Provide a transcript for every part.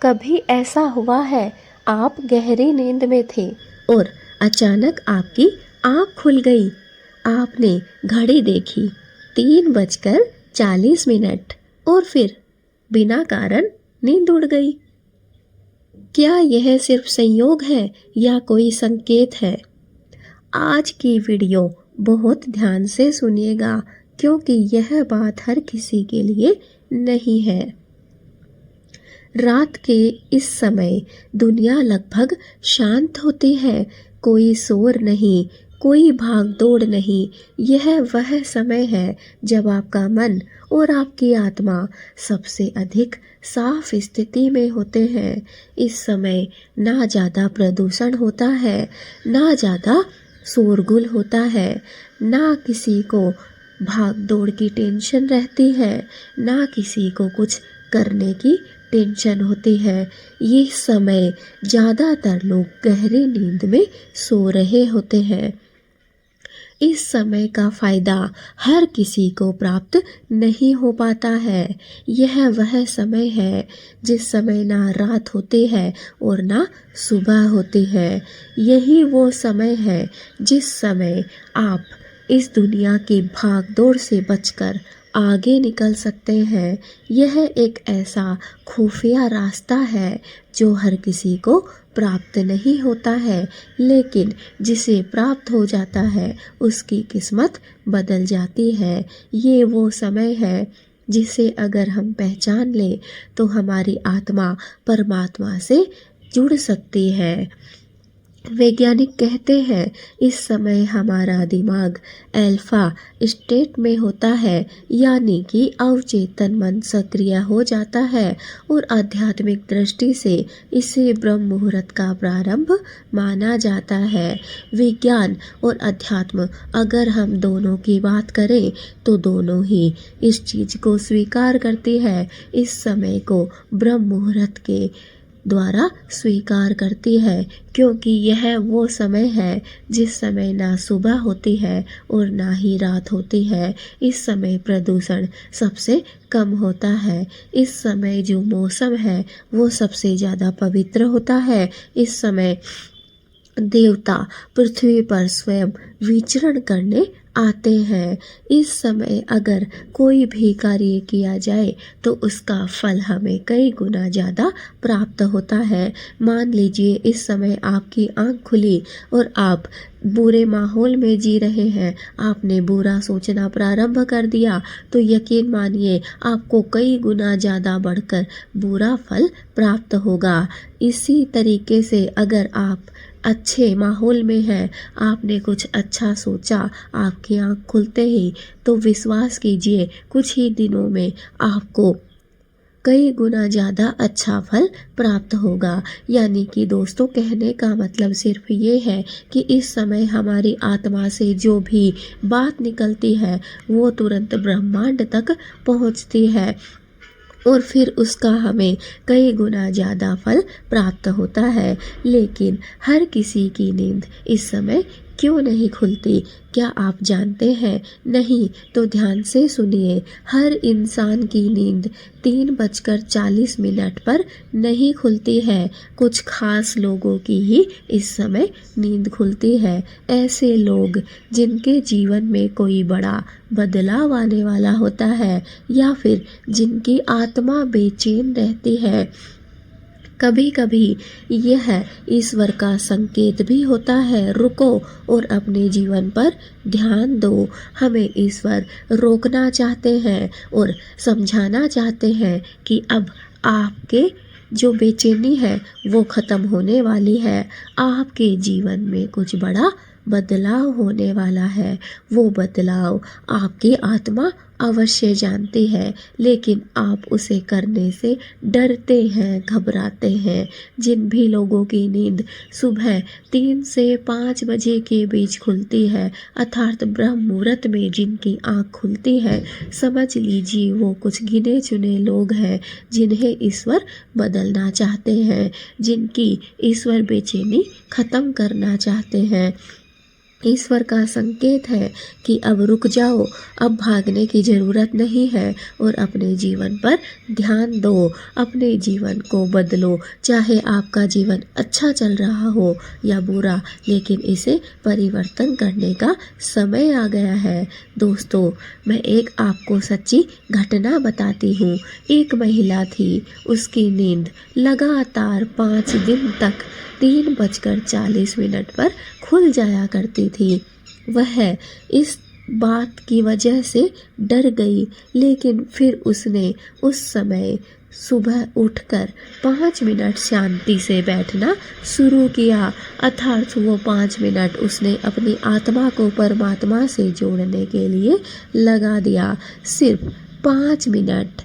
कभी ऐसा हुआ है आप गहरी नींद में थे और अचानक आपकी आँख खुल गई। आपने घड़ी देखी, 3:40 और फिर बिना कारण नींद उड़ गई। क्या यह सिर्फ संयोग है या कोई संकेत है? आज की वीडियो बहुत ध्यान से सुनिएगा क्योंकि यह बात हर किसी के लिए नहीं है। रात के इस समय दुनिया लगभग शांत होती है। कोई शोर नहीं, कोई भागदौड़ नहीं। यह वह समय है जब आपका मन और आपकी आत्मा सबसे अधिक साफ स्थिति में होते हैं। इस समय ना ज़्यादा प्रदूषण होता है, ना ज़्यादा शोरगुल होता है, ना किसी को भाग दौड़ की टेंशन रहती है, ना किसी को कुछ करने की टेंशन होती है। ये समय ज़्यादातर लोग गहरी नींद में सो रहे होते हैं। इस समय का फ़ायदा हर किसी को प्राप्त नहीं हो पाता है। यह वह समय है जिस समय ना रात होती है और ना सुबह होती है। यही वो समय है जिस समय आप इस दुनिया की भागदौड़ से बचकर आगे निकल सकते हैं। यह एक ऐसा खुफिया रास्ता है जो हर किसी को प्राप्त नहीं होता है, लेकिन जिसे प्राप्त हो जाता है उसकी किस्मत बदल जाती है। ये वो समय है जिसे अगर हम पहचान लें तो हमारी आत्मा परमात्मा से जुड़ सकती है। वैज्ञानिक कहते हैं इस समय हमारा दिमाग अल्फा स्टेट में होता है, यानी कि अवचेतन मन सक्रिय हो जाता है और आध्यात्मिक दृष्टि से इसे ब्रह्म मुहूर्त का प्रारंभ माना जाता है। विज्ञान और अध्यात्म अगर हम दोनों की बात करें तो दोनों ही इस चीज़ को स्वीकार करती है। इस समय को ब्रह्म मुहूर्त के द्वारा स्वीकार करती है क्योंकि यह वो समय है जिस समय ना सुबह होती है और ना ही रात होती है। इस समय प्रदूषण सबसे कम होता है। इस समय जो मौसम है वो सबसे ज़्यादा पवित्र होता है। इस समय देवता पृथ्वी पर स्वयं विचरण करने आते हैं। इस समय अगर कोई भी कार्य किया जाए तो उसका फल हमें कई गुना ज़्यादा प्राप्त होता है। मान लीजिए इस समय आपकी आँख खुली और आप बुरे माहौल में जी रहे हैं, आपने बुरा सोचना प्रारंभ कर दिया तो यकीन मानिए आपको कई गुना ज़्यादा बढ़कर बुरा फल प्राप्त होगा। इसी तरीके से अगर आप अच्छे माहौल में हैं, आपने कुछ अच्छा सोचा, आपकी आँख खुलते ही तो विश्वास कीजिए कुछ ही दिनों में आपको कई गुना ज़्यादा अच्छा फल प्राप्त होगा। यानी कि दोस्तों कहने का मतलब सिर्फ ये है कि इस समय हमारी आत्मा से जो भी बात निकलती है वो तुरंत ब्रह्मांड तक पहुंचती है और फिर उसका हमें कई गुना ज़्यादा फल प्राप्त होता है। लेकिन हर किसी की नींद इस समय क्यों नहीं खुलती, क्या आप जानते हैं? नहीं तो ध्यान से सुनिए। हर इंसान की नींद 3:40 पर नहीं खुलती है। कुछ खास लोगों की ही इस समय नींद खुलती है। ऐसे लोग जिनके जीवन में कोई बड़ा बदलाव आने वाला होता है या फिर जिनकी आत्मा बेचैन रहती है। कभी कभी यह ईश्वर का संकेत भी होता है। रुको और अपने जीवन पर ध्यान दो। हमें ईश्वर रोकना चाहते हैं और समझाना चाहते हैं कि अब आपके जो बेचैनी है वो ख़त्म होने वाली है। आपके जीवन में कुछ बड़ा बदलाव होने वाला है। वो बदलाव आपकी आत्मा अवश्य जानती है, लेकिन आप उसे करने से डरते हैं, घबराते हैं। जिन भी लोगों की नींद सुबह 3 से 5 बजे के बीच खुलती है, अर्थात ब्रह्म मुहूर्त में जिनकी आँख खुलती है, समझ लीजिए वो कुछ गिने चुने लोग हैं जिन्हें ईश्वर बदलना चाहते हैं, जिनकी ईश्वर बेचैनी खत्म करना चाहते हैं। ईश्वर का संकेत है कि अब रुक जाओ, अब भागने की ज़रूरत नहीं है और अपने जीवन पर ध्यान दो, अपने जीवन को बदलो। चाहे आपका जीवन अच्छा चल रहा हो या बुरा, लेकिन इसे परिवर्तन करने का समय आ गया है। दोस्तों, मैं एक आपको सच्ची घटना बताती हूँ। एक महिला थी, उसकी नींद लगातार 5 दिन तक 3:40 पर खुल जाया करती थी। वह इस बात की वजह से डर गई, लेकिन फिर उसने उस समय सुबह उठकर 5 मिनट शांति से बैठना शुरू किया। अर्थात वो 5 मिनट उसने अपनी आत्मा को परमात्मा से जोड़ने के लिए लगा दिया। सिर्फ 5 मिनट,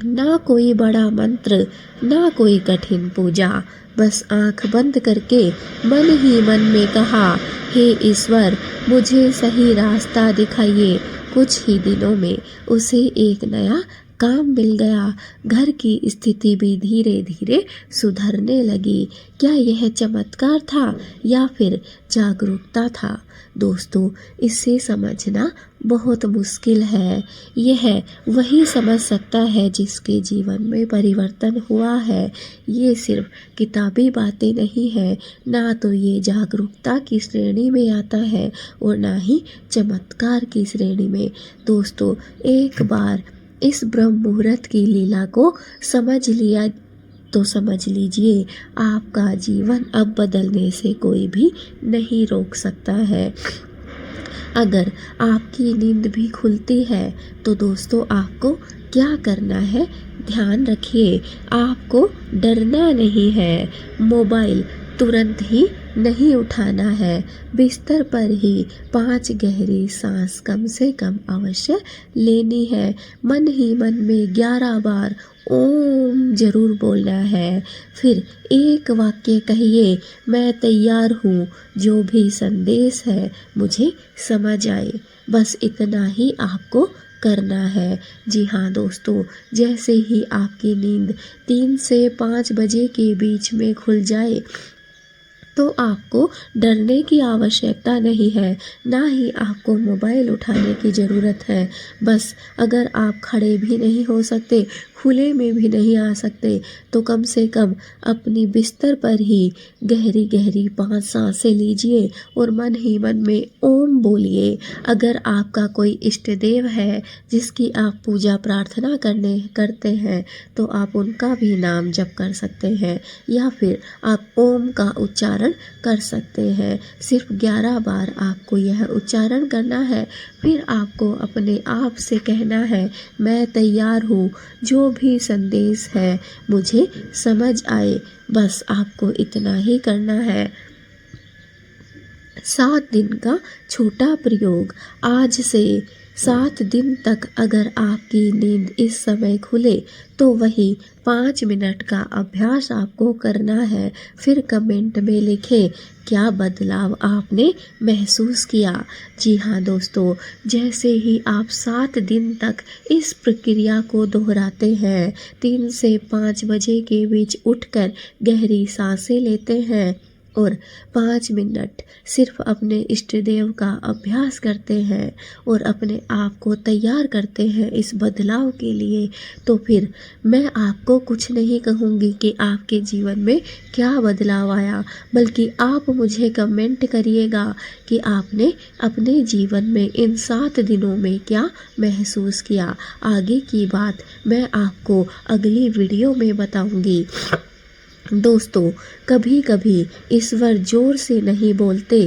ना कोई बड़ा मंत्र, ना कोई कठिन पूजा, बस आंख बंद करके मन ही मन में कहा, हे ईश्वर, मुझे सही रास्ता दिखाइए। कुछ ही दिनों में उसे एक नया काम मिल गया। घर की स्थिति भी धीरे धीरे सुधरने लगी। क्या यह चमत्कार था या फिर जागरूकता था? दोस्तों, इसे समझना बहुत मुश्किल है। यह वही समझ सकता है जिसके जीवन में परिवर्तन हुआ है। ये सिर्फ किताबी बातें नहीं है, ना तो ये जागरूकता की श्रेणी में आता है और ना ही चमत्कार की श्रेणी में। दोस्तों, एक बार इस ब्रह्म मुहूर्त की लीला को समझ लिया तो समझ लीजिए, आपका जीवन अब बदलने से कोई भी नहीं रोक सकता है। अगर आपकी नींद भी खुलती है तो दोस्तों, आपको क्या करना है, ध्यान रखिए, आपको डरना नहीं है। मोबाइल तुरंत ही नहीं उठाना है। बिस्तर पर ही 5 गहरी सांस कम से कम अवश्य लेनी है। मन ही मन में 11 बार ओम जरूर बोलना है। फिर एक वाक्य कहिए, मैं तैयार हूँ, जो भी संदेश है मुझे समझ आए। बस इतना ही आपको करना है। जी हाँ दोस्तों, जैसे ही आपकी नींद 3 से 5 बजे के बीच में खुल जाए तो आपको डरने की आवश्यकता नहीं है, ना ही आपको मोबाइल उठाने की ज़रूरत है। बस अगर आप खड़े भी नहीं हो सकते, खुले में भी नहीं आ सकते, तो कम से कम अपनी बिस्तर पर ही गहरी गहरी 5 सांसें लीजिए और मन ही मन में ओम बोलिए। अगर आपका कोई इष्ट देव है जिसकी आप पूजा प्रार्थना करते हैं तो आप उनका भी नाम जप कर सकते हैं, या फिर आप ओम का उच्चारण कर सकते हैं। सिर्फ 11 बार आपको यह उच्चारण करना है। फिर आपको अपने आप से कहना है, मैं तैयार हूँ, जो भी संदेश है मुझे समझ आए। बस आपको इतना ही करना है। 7 दिन का छोटा प्रयोग। आज से 7 दिन तक अगर आपकी नींद इस समय खुले तो वही 5 मिनट का अभ्यास आपको करना है। फिर कमेंट में लिखें क्या बदलाव आपने महसूस किया। जी हाँ दोस्तों, जैसे ही आप 7 दिन तक इस प्रक्रिया को दोहराते हैं, 3 से 5 बजे के बीच उठकर गहरी सांसें लेते हैं और 5 मिनट सिर्फ अपने इष्ट देव का अभ्यास करते हैं और अपने आप को तैयार करते हैं इस बदलाव के लिए, तो फिर मैं आपको कुछ नहीं कहूँगी कि आपके जीवन में क्या बदलाव आया, बल्कि आप मुझे कमेंट करिएगा कि आपने अपने जीवन में इन 7 दिनों में क्या महसूस किया। आगे की बात मैं आपको अगली वीडियो में बताऊँगी। दोस्तों, कभी कभी ईश्वर जोर से नहीं बोलते,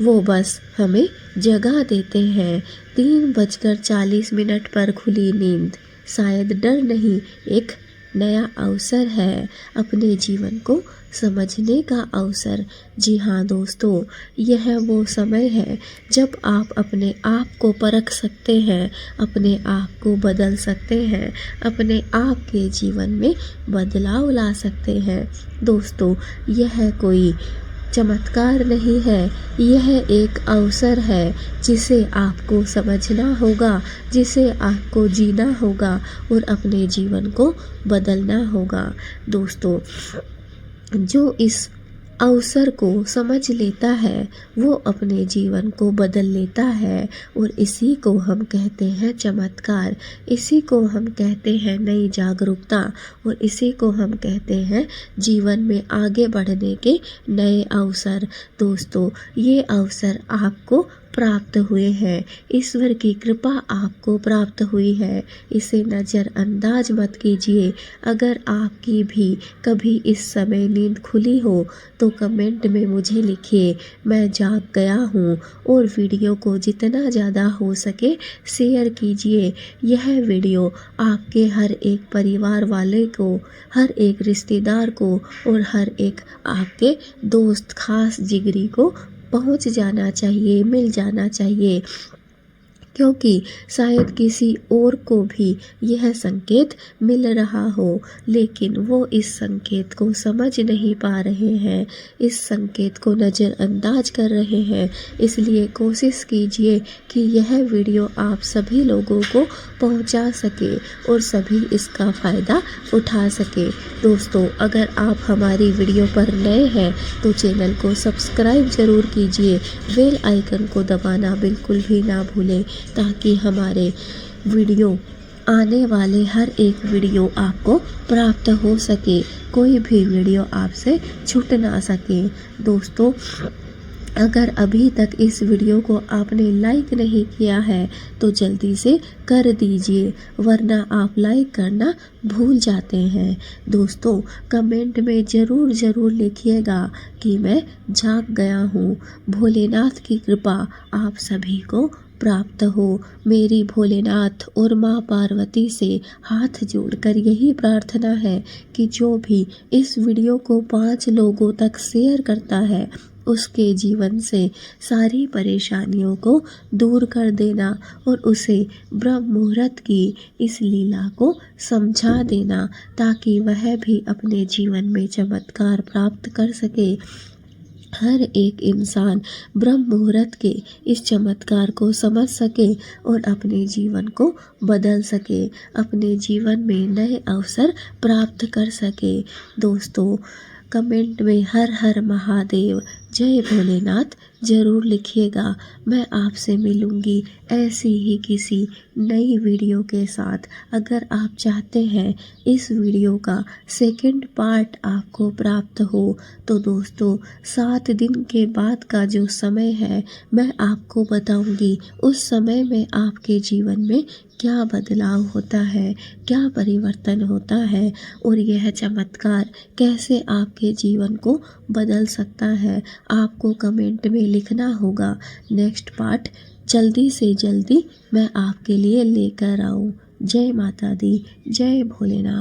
वो बस हमें जगा देते हैं। 3:40 पर खुली नींद शायद डर नहीं, एक नया अवसर है, अपने जीवन को समझने का अवसर। जी हाँ दोस्तों, यह वो समय है जब आप अपने आप को परख सकते हैं, अपने आप को बदल सकते हैं, अपने आप के जीवन में बदलाव ला सकते हैं। दोस्तों, यह कोई चमत्कार नहीं है, यह एक अवसर है जिसे आपको समझना होगा, जिसे आपको जीना होगा और अपने जीवन को बदलना होगा। दोस्तों, जो इस अवसर को समझ लेता है वो अपने जीवन को बदल लेता है। और इसी को हम कहते हैं चमत्कार, इसी को हम कहते हैं नई जागरूकता, और इसी को हम कहते हैं जीवन में आगे बढ़ने के नए अवसर। दोस्तों, ये अवसर आपको प्राप्त हुए हैं, ईश्वर की कृपा आपको प्राप्त हुई है, इसे नज़रअंदाज मत कीजिए। अगर आपकी भी कभी इस समय नींद खुली हो तो कमेंट में मुझे लिखिए, मैं जाग गया हूँ। और वीडियो को जितना ज़्यादा हो सके शेयर कीजिए। यह वीडियो आपके हर एक परिवार वाले को, हर एक रिश्तेदार को और हर एक आपके दोस्त खास जिगरी को पहुंच जाना चाहिए, मिल जाना चाहिए, क्योंकि शायद किसी और को भी यह संकेत मिल रहा हो, लेकिन वो इस संकेत को समझ नहीं पा रहे हैं, इस संकेत को नज़रअंदाज कर रहे हैं। इसलिए कोशिश कीजिए कि यह वीडियो आप सभी लोगों को पहुंचा सके और सभी इसका फ़ायदा उठा सके। दोस्तों, अगर आप हमारी वीडियो पर नए हैं तो चैनल को सब्सक्राइब ज़रूर कीजिए, बेल आइकन को दबाना बिल्कुल भी ना भूलें, ताकि हमारे वीडियो आने वाले हर एक वीडियो आपको प्राप्त हो सके, कोई भी वीडियो आपसे छूट ना सके। दोस्तों, अगर अभी तक इस वीडियो को आपने लाइक नहीं किया है तो जल्दी से कर दीजिए, वरना आप लाइक करना भूल जाते हैं। दोस्तों, कमेंट में ज़रूर लिखिएगा कि मैं जाग गया हूँ। भोलेनाथ की कृपा आप सभी को प्राप्त हो। मेरी भोलेनाथ और माँ पार्वती से हाथ जोड़कर यही प्रार्थना है कि जो भी इस वीडियो को 5 लोगों तक शेयर करता है उसके जीवन से सारी परेशानियों को दूर कर देना और उसे ब्रह्म मुहूर्त की इस लीला को समझा देना, ताकि वह भी अपने जीवन में चमत्कार प्राप्त कर सके। हर एक इंसान ब्रह्म मुहूर्त के इस चमत्कार को समझ सके और अपने जीवन को बदल सके, अपने जीवन में नए अवसर प्राप्त कर सके। दोस्तों, कमेंट में हर हर महादेव, जय भोलेनाथ ज़रूर लिखिएगा। मैं आपसे मिलूँगी ऐसी ही किसी नई वीडियो के साथ। अगर आप चाहते हैं इस वीडियो का सेकंड पार्ट आपको प्राप्त हो तो दोस्तों 7 दिन के बाद का जो समय है मैं आपको बताऊंगी। उस समय में आपके जीवन में क्या बदलाव होता है, क्या परिवर्तन होता है और यह चमत्कार कैसे आपके जीवन को बदल सकता है। आपको कमेंट में लिखना होगा। नेक्स्ट पार्ट जल्दी से जल्दी मैं आपके लिए लेकर आऊँ। जय माता दी, जय भोलेनाथ।